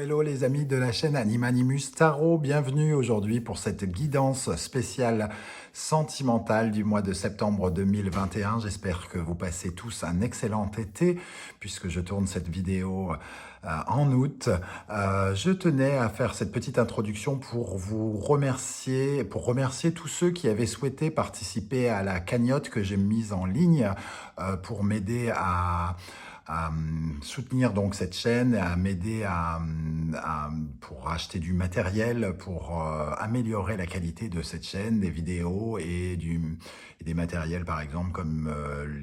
Hello les amis de la chaîne Animanimus Tarot, bienvenue aujourd'hui pour cette guidance spéciale sentimentale du mois de septembre 2021. J'espère que vous passez tous un excellent été puisque je tourne cette vidéo en août. Je tenais à faire cette petite introduction pour vous remercier, tous ceux qui avaient souhaité participer à la cagnotte que j'ai mise en ligne pour m'aider à soutenir donc cette chaîne, à m'aider pour acheter du matériel, pour améliorer la qualité de cette chaîne, des vidéos et des matériels par exemple comme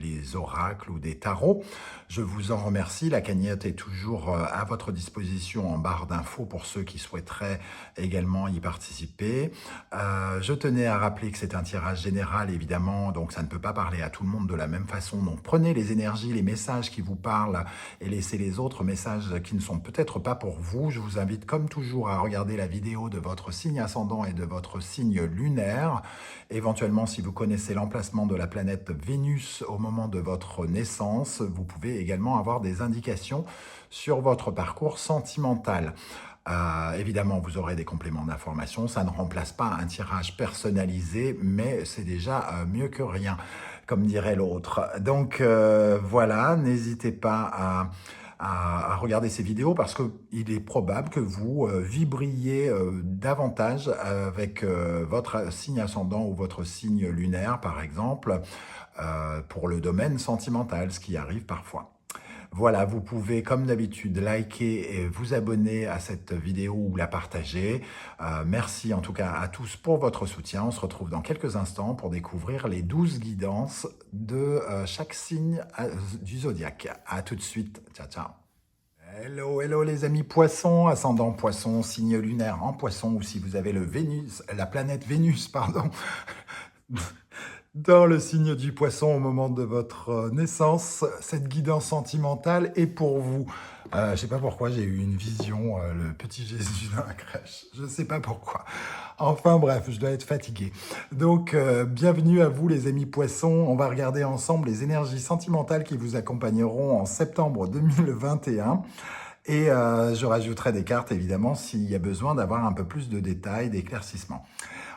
les oracles ou des tarots. Je vous en remercie, la cagnotte est toujours à votre disposition en barre d'infos pour ceux qui souhaiteraient également y participer. Je tenais à rappeler que c'est un tirage général évidemment, donc ça ne peut pas parler à tout le monde de la même façon, donc prenez les énergies, les messages qui vous parlent et laissez les autres messages qui ne sont peut-être pas pour vous. Je vous invite comme toujours à regarder la vidéo de votre signe ascendant et de votre signe lunaire. Éventuellement, si vous connaissez l'emplacement de la planète Vénus au moment de votre naissance, vous pouvez également avoir des indications sur votre parcours sentimental. Évidemment, vous aurez des compléments d'information. Ça ne remplace pas un tirage personnalisé, mais c'est déjà mieux que rien, comme dirait l'autre. Donc voilà, n'hésitez pas à regarder ces vidéos parce qu'il est probable que vous vibriez davantage avec votre signe ascendant ou votre signe lunaire, par exemple, pour le domaine sentimental, ce qui arrive parfois. Voilà, vous pouvez, comme d'habitude, liker et vous abonner à cette vidéo ou la partager. Merci en tout cas à tous pour votre soutien. On se retrouve dans quelques instants pour découvrir les 12 guidances de chaque signe du zodiaque. À tout de suite. Ciao, ciao. Hello, hello les amis poissons, ascendant poisson, signe lunaire en poisson, ou si vous avez la planète Vénus, pardon, dans le signe du poisson au moment de votre naissance, cette guidance sentimentale est pour vous. Je ne sais pas pourquoi j'ai eu une vision, le petit Jésus dans la crèche. Je ne sais pas pourquoi. Enfin bref, je dois être fatigué. Donc, bienvenue à vous les amis poissons. On va regarder ensemble les énergies sentimentales qui vous accompagneront en septembre 2021. Et je rajouterai des cartes, évidemment, s'il y a besoin d'avoir un peu plus de détails, d'éclaircissements.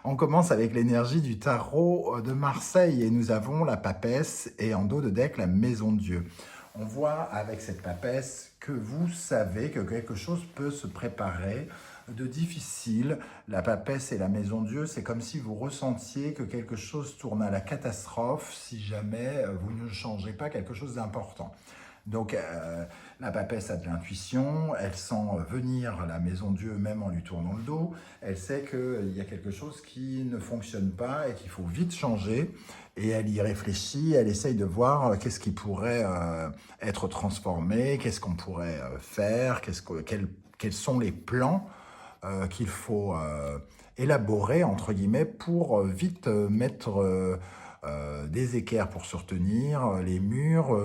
On commence avec l'énergie du tarot de Marseille et nous avons la papesse et en dos de deck la maison de Dieu. On voit avec cette papesse que vous savez que quelque chose peut se préparer de difficile. La papesse et la maison de Dieu, c'est comme si vous ressentiez que quelque chose tourne à la catastrophe si jamais vous ne changez pas quelque chose d'important. Donc, la papesse a de l'intuition, elle sent venir la maison de Dieu même en lui tournant le dos, elle sait qu'il y a quelque chose qui ne fonctionne pas et qu'il faut vite changer, et elle y réfléchit, elle essaye de voir qu'est-ce qui pourrait être transformé, qu'est-ce qu'on pourrait faire, quels sont les plans qu'il faut élaborer, entre guillemets, pour vite mettre des équerres pour se retenir, les murs,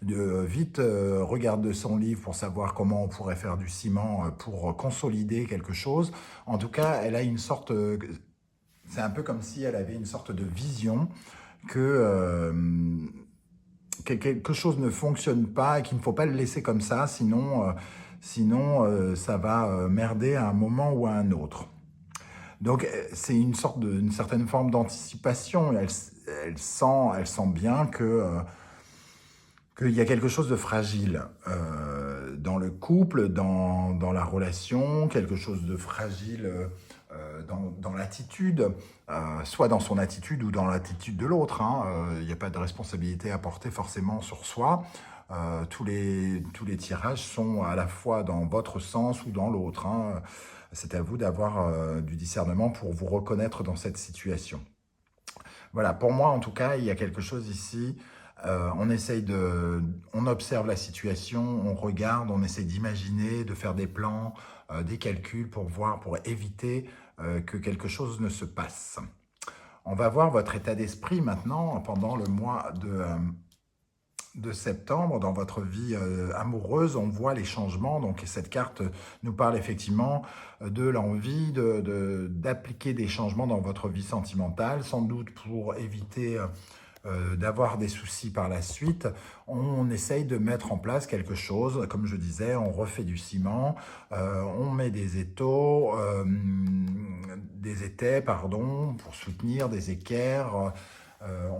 vite regarde de son livre pour savoir comment on pourrait faire du ciment pour consolider quelque chose. En tout cas, elle a une sorte, c'est un peu comme si elle avait une sorte de vision que quelque chose ne fonctionne pas et qu'il ne faut pas le laisser comme ça, sinon ça va merder à un moment ou à un autre. Donc, c'est une certaine forme d'anticipation. Elle sent bien qu'il y a quelque chose de fragile dans le couple, dans la relation, quelque chose de fragile dans l'attitude, soit dans son attitude ou dans l'attitude de l'autre. Il n'y a pas de responsabilité à porter forcément sur soi. Tous les tirages sont à la fois dans votre sens ou dans l'autre. C'est à vous d'avoir du discernement pour vous reconnaître dans cette situation. Voilà, pour moi en tout cas, il y a quelque chose ici. On observe la situation, on regarde, on essaie d'imaginer, de faire des plans, des calculs pour éviter que quelque chose ne se passe. On va voir votre état d'esprit maintenant pendant le mois de septembre, dans votre vie amoureuse, on voit les changements. Donc cette carte nous parle effectivement de l'envie d'appliquer des changements dans votre vie sentimentale, sans doute pour éviter d'avoir des soucis par la suite, on essaye de mettre en place quelque chose. Comme je disais, on refait du ciment, on met des étaux, des étais, pardon, pour soutenir des équerres.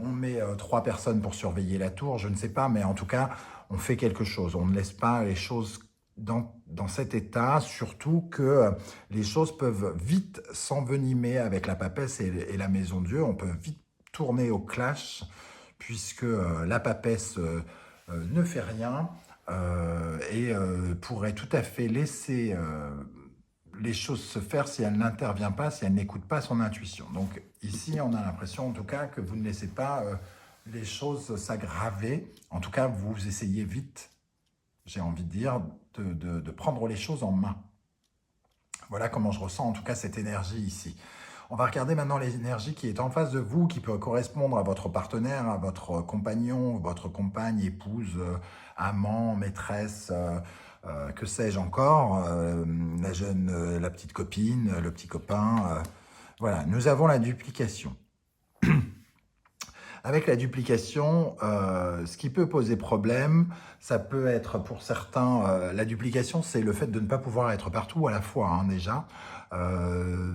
On met 3 personnes pour surveiller la tour, je ne sais pas, mais en tout cas, on fait quelque chose. On ne laisse pas les choses dans cet état, surtout que les choses peuvent vite s'envenimer avec la papesse et la maison Dieu. On peut vite tourner au clash, puisque la papesse ne fait rien et pourrait tout à fait laisser les choses se faire si elle n'intervient pas, si elle n'écoute pas son intuition. Donc ici, on a l'impression en tout cas que vous ne laissez pas les choses s'aggraver. En tout cas, vous essayez vite, j'ai envie de dire, de prendre les choses en main. Voilà comment je ressens en tout cas cette énergie ici. On va regarder maintenant l'énergie qui est en face de vous, qui peut correspondre à votre partenaire, à votre compagnon, votre compagne, épouse, amant, maîtresse, que sais-je encore, la jeune, la petite copine, le petit copain. Voilà, nous avons la duplication. Avec la duplication, ce qui peut poser problème, ça peut être pour certains, la duplication, c'est le fait de ne pas pouvoir être partout à la fois, hein, déjà,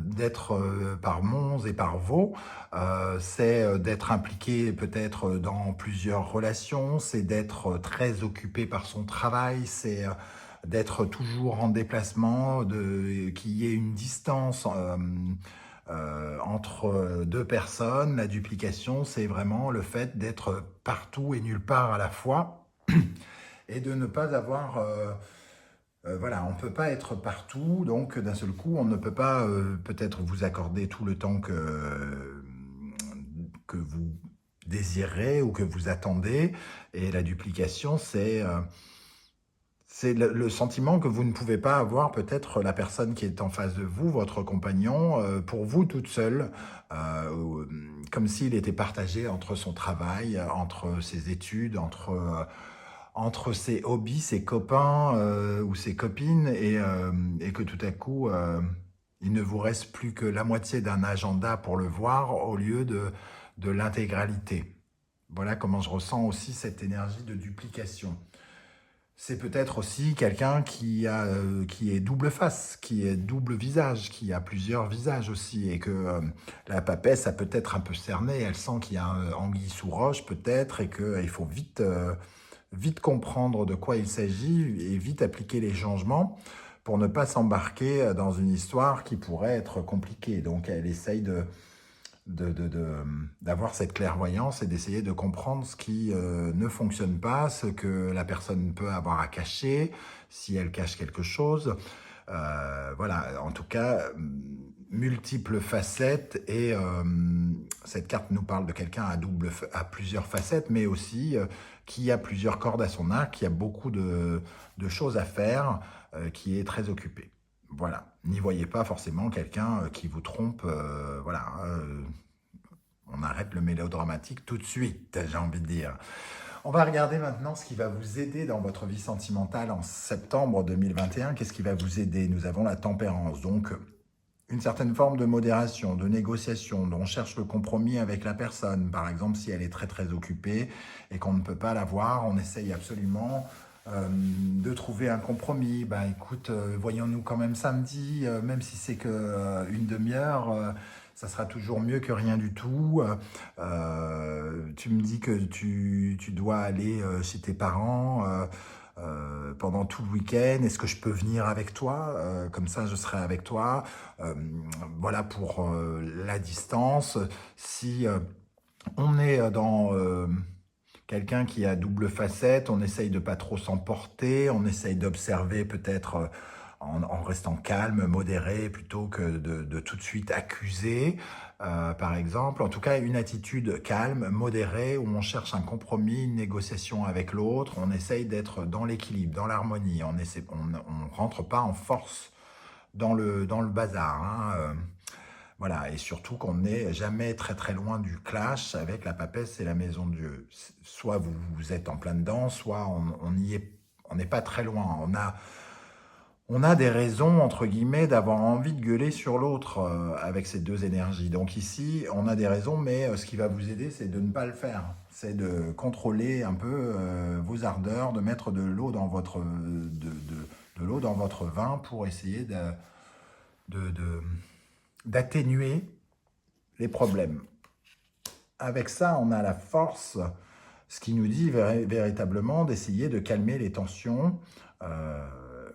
d'être par Mons et par Vaux, c'est d'être impliqué peut-être dans plusieurs relations, c'est d'être très occupé par son travail, c'est d'être toujours en déplacement, qu'il y ait une distance entre deux personnes. La duplication, c'est vraiment le fait d'être partout et nulle part à la fois et de ne pas avoir... voilà, on ne peut pas être partout, donc d'un seul coup, on ne peut pas peut-être vous accorder tout le temps que vous désirez ou que vous attendez. Et la duplication, c'est le sentiment que vous ne pouvez pas avoir peut-être la personne qui est en face de vous, votre compagnon, pour vous toute seule, comme s'il était partagé entre son travail, entre ses études, entre ses hobbies, ses copains ou ses copines, et que tout à coup, il ne vous reste plus que la moitié d'un agenda pour le voir au lieu de l'intégralité. Voilà comment je ressens aussi cette énergie de duplication. C'est peut-être aussi quelqu'un qui est double face, qui est double visage, qui a plusieurs visages aussi, et que la papesse a peut-être un peu cerné, elle sent qu'il y a un anguille sous roche peut-être, et qu'il faut vite comprendre de quoi il s'agit et vite appliquer les changements pour ne pas s'embarquer dans une histoire qui pourrait être compliquée. Donc elle essaye d'avoir cette clairvoyance et d'essayer de comprendre ce qui ne fonctionne pas, ce que la personne peut avoir à cacher, si elle cache quelque chose. Voilà, en tout cas, multiples facettes, et cette carte nous parle de quelqu'un à plusieurs facettes, mais aussi qui a plusieurs cordes à son arc, qui a beaucoup de choses à faire, qui est très occupé. Voilà, n'y voyez pas forcément quelqu'un qui vous trompe, voilà. On arrête le mélodramatique tout de suite, j'ai envie de dire. On va regarder maintenant ce qui va vous aider dans votre vie sentimentale en septembre 2021. Qu'est-ce qui va vous aider? Nous avons la tempérance, donc une certaine forme de modération, de négociation, dont on cherche le compromis avec la personne. Par exemple, si elle est très très occupée et qu'on ne peut pas la voir, on essaye absolument de trouver un compromis. Ben écoute, voyons-nous quand même samedi, même si c'est que une demi-heure, ça sera toujours mieux que rien du tout. Tu me dis que tu dois aller chez tes parents pendant tout le week-end. Est-ce que je peux venir avec toi? Comme ça, je serai avec toi. Voilà pour la distance. Si on est dans quelqu'un qui a double facette, on essaye de pas trop s'emporter, on essaye d'observer peut-être en restant calme, modéré, plutôt que de tout de suite accuser, par exemple. En tout cas, une attitude calme, modérée, où on cherche un compromis, une négociation avec l'autre, on essaye d'être dans l'équilibre, dans l'harmonie, on rentre pas en force dans le bazar, hein. Voilà, et surtout qu'on n'est jamais très très loin du clash avec la papesse et la maison de Dieu. Soit vous êtes en plein dedans, soit on y est, on n'est pas très loin. on a des raisons, entre guillemets, d'avoir envie de gueuler sur l'autre avec ces deux énergies. Donc ici, on a des raisons, mais ce qui va vous aider, c'est de ne pas le faire. C'est de contrôler un peu vos ardeurs, de mettre de l'eau dans votre, de l'eau dans votre vin pour essayer d'atténuer les problèmes. Avec ça, on a la force, ce qui nous dit véritablement d'essayer de calmer les tensions.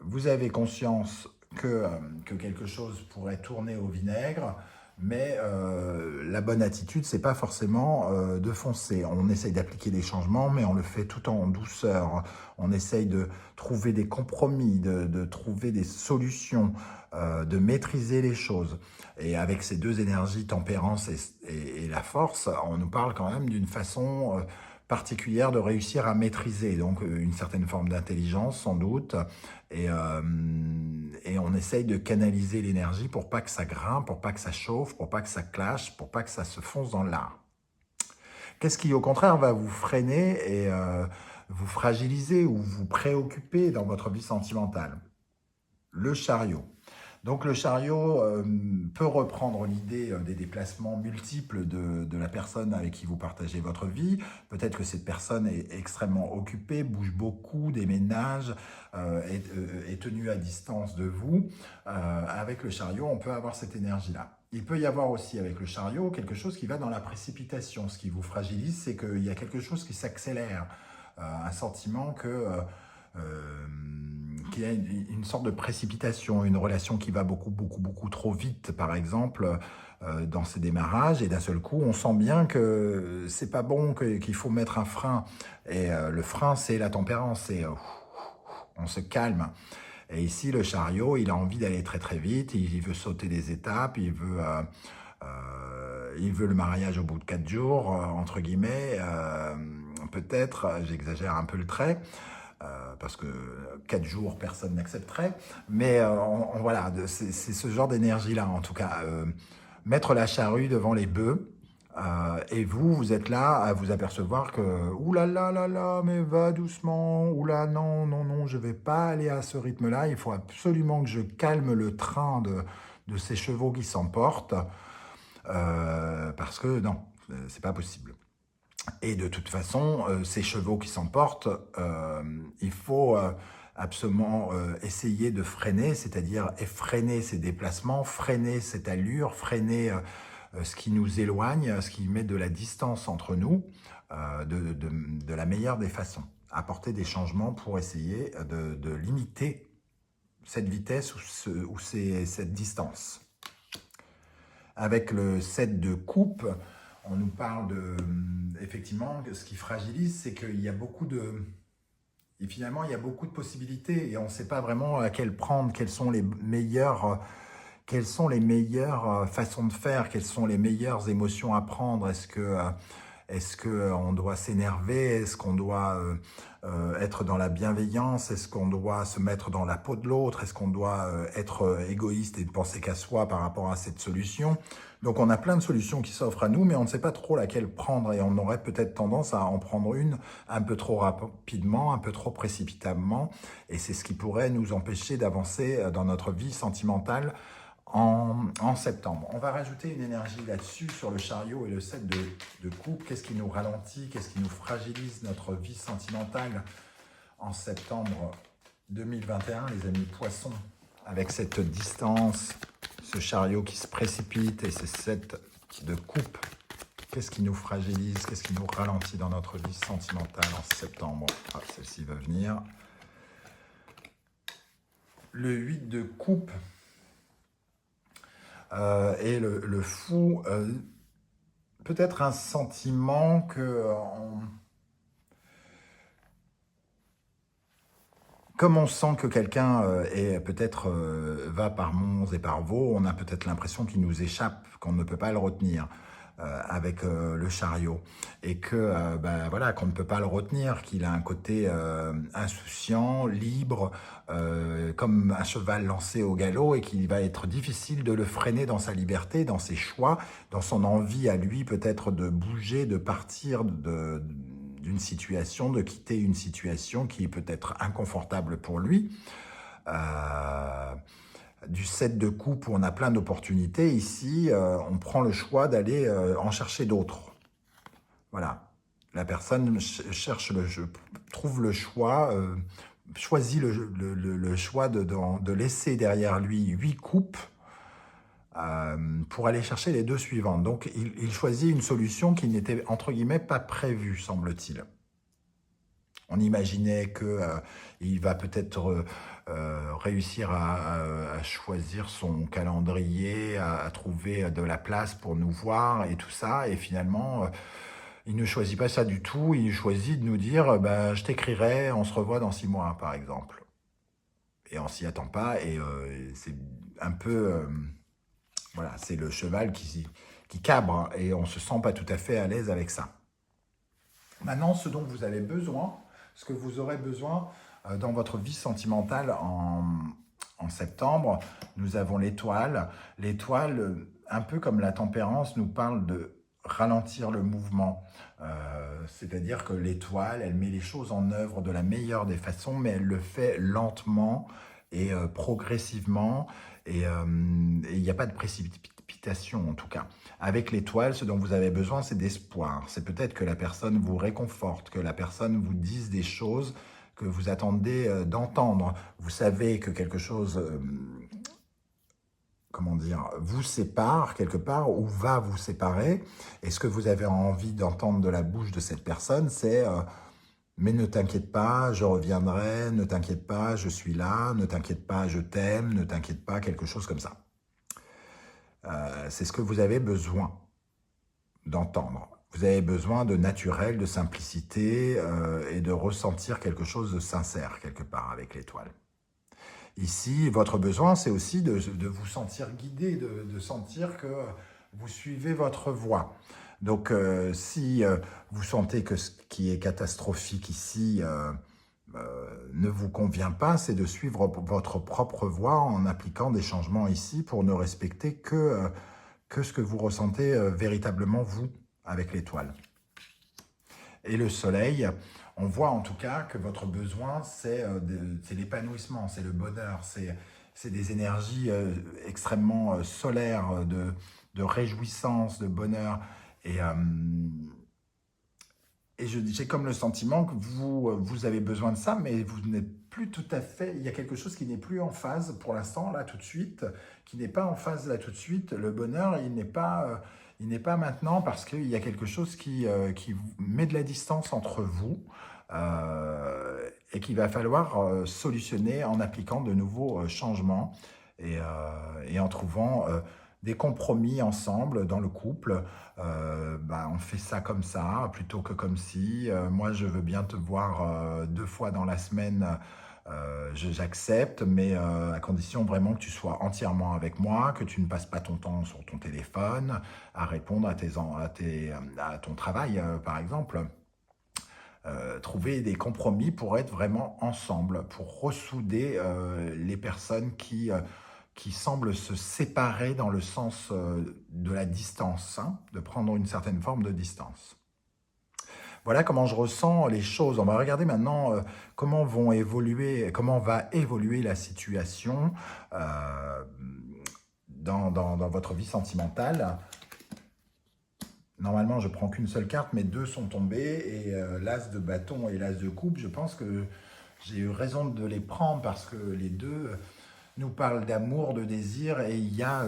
Vous avez conscience que quelque chose pourrait tourner au vinaigre, mais la bonne attitude, c'est pas forcément de foncer. On essaye d'appliquer des changements, mais on le fait tout en douceur. On essaye de trouver des compromis, de trouver des solutions, de maîtriser les choses. Et avec ces deux énergies, tempérance et la force, on nous parle quand même d'une façon particulière de réussir à maîtriser, donc une certaine forme d'intelligence sans doute, et on essaye de canaliser l'énergie pour pas que ça grimpe, pour pas que ça chauffe, pour pas que ça clash, pour pas que ça se fonce dans l'art. Qu'est-ce qui au contraire va vous freiner et vous fragiliser ou vous préoccuper dans votre vie sentimentale? Le chariot. Donc le chariot peut reprendre l'idée des déplacements multiples de la personne avec qui vous partagez votre vie. Peut-être que cette personne est extrêmement occupée, bouge beaucoup, déménage, est tenue à distance de vous. Avec le chariot, on peut avoir cette énergie-là. Il peut y avoir aussi avec le chariot quelque chose qui va dans la précipitation. Ce qui vous fragilise, c'est qu'il y a quelque chose qui s'accélère. Un sentiment qu'il y a une sorte de précipitation, une relation qui va beaucoup trop vite, par exemple, dans ces démarrages, et d'un seul coup, on sent bien que c'est pas bon, qu'il faut mettre un frein. Et le frein, c'est la tempérance, c'est on se calme. Et ici, le chariot, il a envie d'aller très vite, il veut sauter des étapes, il veut le mariage au bout de 4 jours, entre guillemets, peut-être, j'exagère un peu le trait, parce que 4 jours, personne n'accepterait, mais voilà, c'est ce genre d'énergie-là, en tout cas. Mettre la charrue devant les bœufs, et vous êtes là à vous apercevoir que ouh là là là là, mais va doucement, ouh là non, je vais pas aller à ce rythme-là, il faut absolument que je calme le train de ces chevaux qui s'emportent, parce que non, c'est pas possible. Et de toute façon, ces chevaux qui s'emportent, il faut absolument essayer de freiner, c'est-à-dire freiner ces déplacements, freiner cette allure, freiner ce qui nous éloigne, ce qui met de la distance entre nous, de la meilleure des façons. Apporter des changements pour essayer de limiter cette vitesse ou cette distance. Avec le 7 de coupe, on nous parle effectivement, ce qui fragilise, c'est qu'il y a finalement, il y a beaucoup de possibilités et on ne sait pas vraiment laquelle prendre, quelles sont les meilleures façons de faire, quelles sont les meilleures émotions à prendre. Est-ce qu'on doit s'énerver? Est-ce qu'on doit être dans la bienveillance? Est-ce qu'on doit se mettre dans la peau de l'autre? Est-ce qu'on doit être égoïste et ne penser qu'à soi par rapport à cette solution? Donc on a plein de solutions qui s'offrent à nous, mais on ne sait pas trop laquelle prendre et on aurait peut-être tendance à en prendre une un peu trop rapidement, un peu trop précipitamment, et c'est ce qui pourrait nous empêcher d'avancer dans notre vie sentimentale en septembre. On va rajouter une énergie là-dessus sur le chariot et le 7 de coupe. Qu'est-ce qui nous ralentit? Qu'est-ce qui nous fragilise notre vie sentimentale en septembre 2021, les amis poissons? Avec cette distance, ce chariot qui se précipite et ce 7 de coupe, qu'est-ce qui nous fragilise? Qu'est-ce qui nous ralentit dans notre vie sentimentale en septembre? Ah, celle-ci va venir. Le 8 de coupe, et le fou, peut-être un sentiment que comme on sent que quelqu'un peut-être va par monts et par vaux, on a peut-être l'impression qu'il nous échappe, qu'on ne peut pas le retenir avec le chariot, et que voilà, qu'on ne peut pas le retenir, qu'il a un côté insouciant, libre, comme un cheval lancé au galop, et qu'il va être difficile de le freiner dans sa liberté, dans ses choix, dans son envie à lui peut-être de bouger, de partir d'une situation, de quitter une situation qui est peut-être inconfortable pour lui. euh, du 7 de coupe où on a plein d'opportunités. Ici, on prend le choix d'aller en chercher d'autres. Voilà. La personne cherche trouve le choix, choisit le choix de laisser derrière lui 8 coupes pour aller chercher les 2 suivantes. Donc, il choisit une solution qui n'était, entre guillemets, pas prévue, semble-t-il. On imaginait qu'il va peut-être réussir à choisir son calendrier, à trouver de la place pour nous voir et tout ça. Et finalement, il ne choisit pas ça du tout. Il choisit de nous dire bah, « je t'écrirai, on se revoit dans 6 mois » par exemple. Et on s'y attend pas. Et c'est un peu... voilà, c'est le cheval qui cabre et on ne se sent pas tout à fait à l'aise avec ça. Maintenant, ce dont vous avez besoin, ce que vous aurez besoin dans votre vie sentimentale en septembre, nous avons l'étoile. L'étoile, un peu comme la tempérance, nous parle de ralentir le mouvement. C'est-à-dire que l'étoile, elle met les choses en œuvre de la meilleure des façons, mais elle le fait lentement et progressivement. Et il n'y a pas de précipitation en tout cas. Avec l'étoile, ce dont vous avez besoin, c'est d'espoir. C'est peut-être que la personne vous réconforte, que la personne vous dise des choses que vous attendez d'entendre. Vous savez que quelque chose, comment dire, vous sépare quelque part ou va vous séparer. Et ce que vous avez envie d'entendre de la bouche de cette personne, c'est mais ne t'inquiète pas, je reviendrai, ne t'inquiète pas, je suis là, ne t'inquiète pas, je t'aime, ne t'inquiète pas, quelque chose comme ça. C'est ce que vous avez besoin d'entendre. Vous avez besoin de naturel, de simplicité et de ressentir quelque chose de sincère quelque part avec l'étoile. Ici, votre besoin, c'est aussi de vous sentir guidé, de sentir que vous suivez votre voie. Donc, si vous sentez que ce qui est catastrophique ici ne vous convient pas, c'est de suivre votre propre voie en appliquant des changements ici pour ne respecter que ce que vous ressentez véritablement vous avec l'étoile. Et le soleil, on voit en tout cas que votre besoin, c'est l'épanouissement, c'est le bonheur, c'est des énergies extrêmement solaires, de réjouissance, de bonheur. Et j'ai comme le sentiment que vous avez besoin de ça, mais vous n'êtes plus tout à fait... Il y a quelque chose qui n'est plus en phase pour l'instant, là, tout de suite, qui n'est pas en phase, là, tout de suite. Le bonheur, il n'est pas maintenant parce qu'il y a quelque chose qui met de la distance entre vous et qu'il va falloir solutionner en appliquant de nouveaux changements et en trouvant... des compromis ensemble dans le couple, on fait ça comme ça, plutôt que comme si, moi je veux bien te voir 2 fois dans la semaine, j'accepte, mais à condition vraiment que tu sois entièrement avec moi, que tu ne passes pas ton temps sur ton téléphone, à répondre à ton travail par exemple. Trouver des compromis pour être vraiment ensemble, pour ressouder les personnes qui semblent se séparer dans le sens de la distance, hein, de prendre une certaine forme de distance. Voilà comment je ressens les choses. On va regarder maintenant comment va évoluer la situation dans votre vie sentimentale. Normalement, je prends qu'une seule carte, mais 2 sont tombées, et l'as de bâton et l'as de coupe, je pense que j'ai eu raison de les prendre parce que les 2 nous parlent d'amour, de désir, et il y a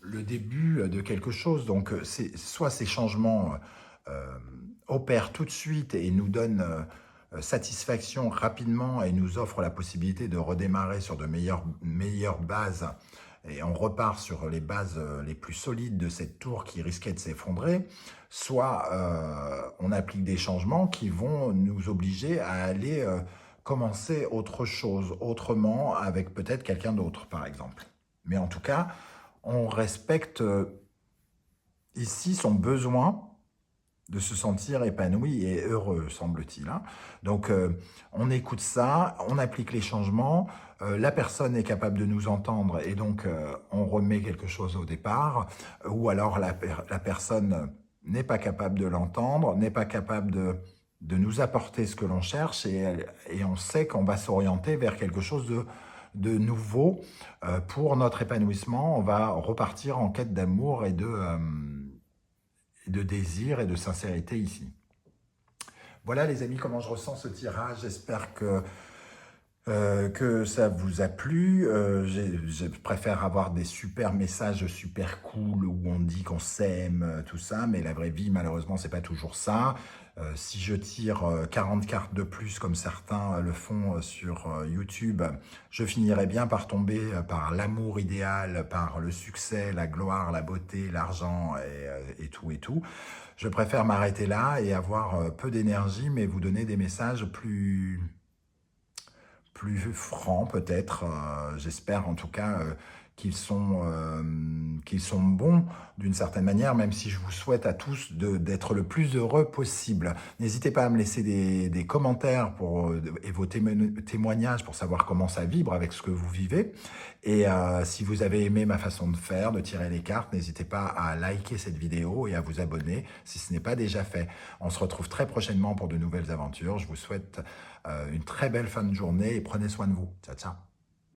le début de quelque chose. Donc, soit ces changements opèrent tout de suite et nous donnent satisfaction rapidement et nous offrent la possibilité de redémarrer sur de meilleures bases, et on repart sur les bases les plus solides de cette tour qui risquait de s'effondrer, soit on applique des changements qui vont nous obliger à aller commencer autre chose, autrement, avec peut-être quelqu'un d'autre, par exemple. Mais en tout cas, on respecte ici son besoin de se sentir épanoui et heureux, semble-t-il. Hein. Donc, on écoute ça, on applique les changements, la personne est capable de nous entendre et donc on remet quelque chose au départ, ou alors la personne n'est pas capable de l'entendre, n'est pas capable de nous apporter ce que l'on cherche et on sait qu'on va s'orienter vers quelque chose de nouveau pour notre épanouissement. On va repartir en quête d'amour et de désir et de sincérité ici. Voilà les amis, comment je ressens ce tirage. J'espère que ça vous a plu. Je préfère avoir des super messages super cool où on dit qu'on s'aime, tout ça, mais la vraie vie, malheureusement, c'est pas toujours ça. Si je tire 40 cartes de plus, comme certains le font sur YouTube, je finirai bien par tomber par l'amour idéal, par le succès, la gloire, la beauté, l'argent et tout et tout. Je préfère m'arrêter là et avoir peu d'énergie, mais vous donner des messages plus francs peut-être, j'espère en tout cas qu'ils sont bons d'une certaine manière, même si je vous souhaite à tous d'être le plus heureux possible. N'hésitez pas à me laisser des commentaires et vos témoignages pour savoir comment ça vibre avec ce que vous vivez. Et si vous avez aimé ma façon de faire, de tirer les cartes, n'hésitez pas à liker cette vidéo et à vous abonner si ce n'est pas déjà fait. On se retrouve très prochainement pour de nouvelles aventures. Je vous souhaite une très belle fin de journée et prenez soin de vous. Ciao, ciao.